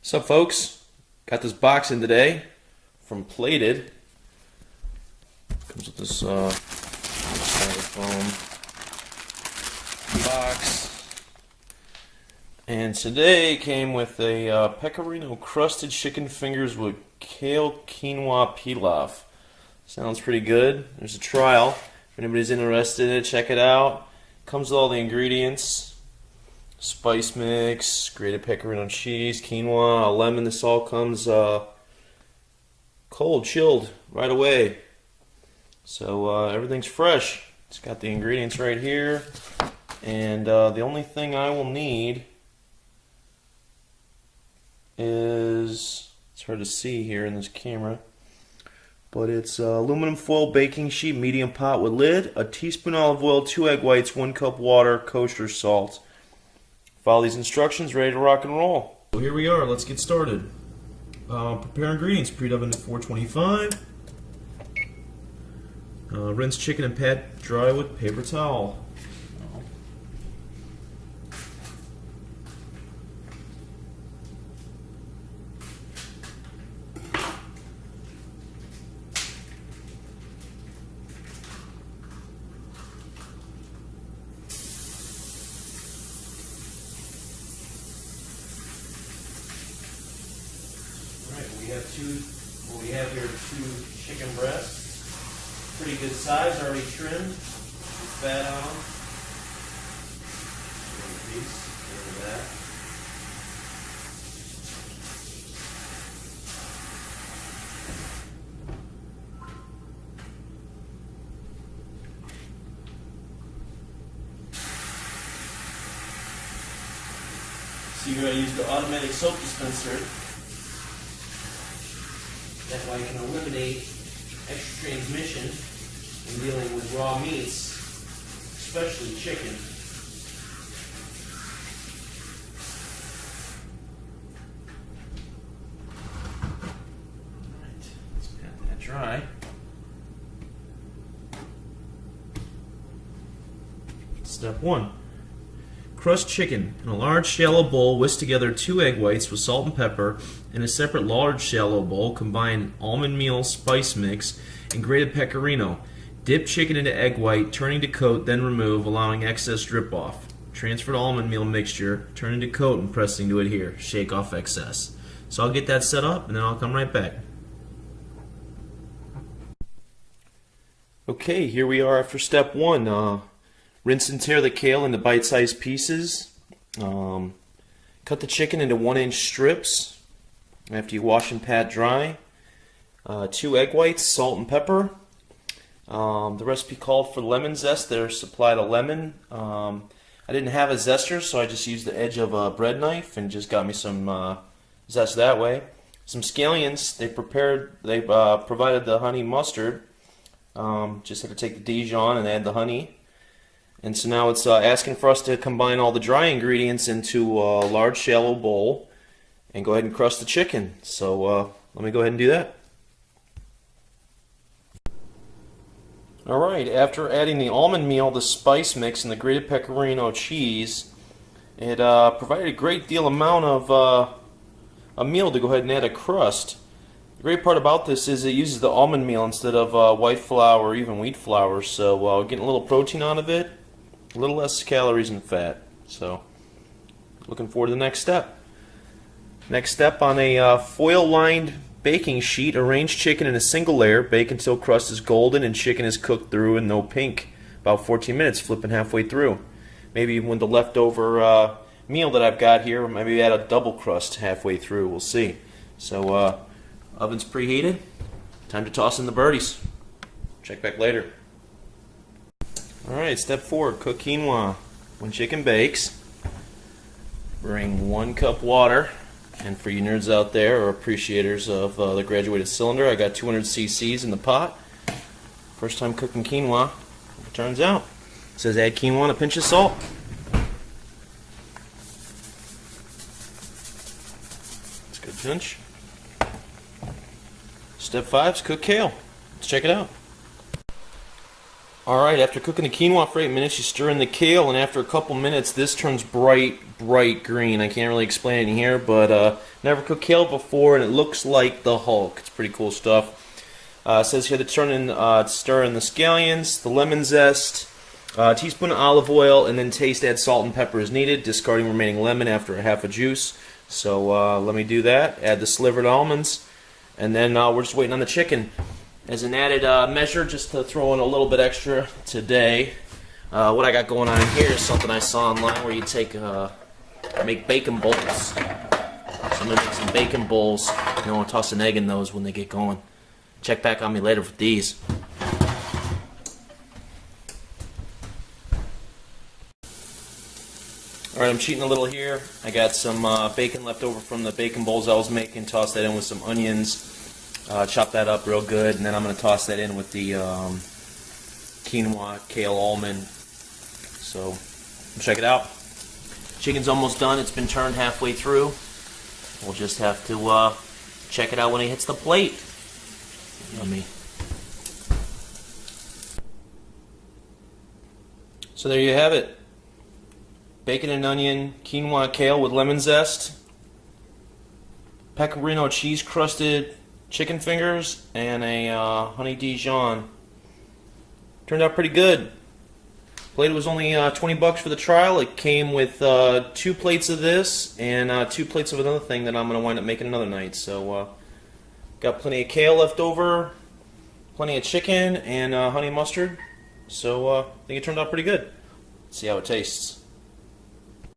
What's up, folks? Got this box in today from Plated. Comes with this styrofoam box, and today came with a Pecorino crusted chicken fingers with kale quinoa pilaf. Sounds pretty good. There's a trial. If anybody's interested in it, check it out. Comes with all the ingredients. Spice mix, grated pecorino cheese, quinoa, a lemon. This all comes cold, chilled, right away. So everything's fresh. It's got the ingredients right here. And the only thing I will need is, it's hard to see here in this camera, but it's aluminum foil baking sheet, medium pot with lid, a teaspoon olive oil, 2 egg whites, 1 cup water, kosher salt. Follow these instructions, ready to rock and roll. So here we are, let's get started. Prepare ingredients, preheat oven at 425. Rinse chicken and pat dry with paper towel. We have here two chicken breasts, pretty good size, already trimmed, fat on them. Piece, look at that. See, here I used the automatic soap dispenser. That way I can eliminate extra transmission in dealing with raw meats, especially chicken. Alright, let's pat that dry. Step 1. Crushed chicken. In a large shallow bowl, whisk together 2 egg whites with salt and pepper. In a separate large shallow bowl, combine almond meal spice mix and grated pecorino. Dip chicken into egg white, turning to coat, then remove, allowing excess drip off. Transfer to almond meal mixture, turn into coat and pressing to adhere. Shake off excess. So I'll get that set up and then I'll come right back. Okay, here we are after step 1. Rinse and tear the kale into bite-sized pieces. Cut the chicken into 1-inch strips after you wash and pat dry. 2 egg whites, salt and pepper. The recipe called for lemon zest. They're supplied a lemon. I didn't have a zester, so I just used the edge of a bread knife and just got me some zest that way. Some scallions. They provided the honey mustard. Just had to take the Dijon and add the honey. And so now it's asking for us to combine all the dry ingredients into a large shallow bowl and go ahead and crust the chicken. So let me go ahead and do that. Alright, after adding the almond meal, the spice mix, and the grated pecorino cheese, it provided a great deal amount of a meal to go ahead and add a crust. The great part about this is it uses the almond meal instead of white flour or even wheat flour, so we're getting a little protein out of it. A little less calories and fat. So, looking forward to the next step. Next step, on a foil-lined baking sheet, arrange chicken in a single layer. Bake until crust is golden and chicken is cooked through and no pink. About 14 minutes, flipping halfway through. Maybe when the leftover meal that I've got here, maybe add a double crust halfway through. We'll see. So, oven's preheated. Time to toss in the birdies. Check back later. Alright, step 4, cook quinoa. When chicken bakes, bring 1 cup water. And for you nerds out there or appreciators of the graduated cylinder, I got 200 cc's in the pot. First time cooking quinoa, it turns out. It says add quinoa and a pinch of salt. That's a good pinch. Step 5 is cook kale. Let's check it out. Alright, after cooking the quinoa for 8 minutes, you stir in the kale, and after a couple minutes, this turns bright green. I can't really explain it in here, but never cooked kale before, and it looks like the Hulk. It's pretty cool stuff. It says here to stir in the scallions, the lemon zest, a teaspoon of olive oil, and then taste, add salt and pepper as needed, discarding remaining lemon after a half a juice. So let me do that. Add the slivered almonds, and then we're just waiting on the chicken. As an added measure, just to throw in a little bit extra today, what I got going on here is something I saw online where you make bacon bowls. So I'm going to make some bacon bowls. You want to toss an egg in those when they get going. Check back on me later for these. Alright, I'm cheating a little here. I got some bacon left over from the bacon bowls I was making. Toss that in with some onions. Chop that up real good, and then I'm going to toss that in with the quinoa, kale, almond. So, check it out. Chicken's almost done. It's been turned halfway through. We'll just have to check it out when it hits the plate. Yummy. So there you have it. Bacon and onion, quinoa, kale with lemon zest, Pecorino cheese crusted chicken fingers, and a honey Dijon. Turned out pretty good. Plate was only 20 bucks for the trial. It came with 2 plates of this and 2 plates of another thing that I'm going to wind up making another night. So got plenty of kale left over, plenty of chicken, and honey mustard. So I think it turned out pretty good. Let's see how it tastes.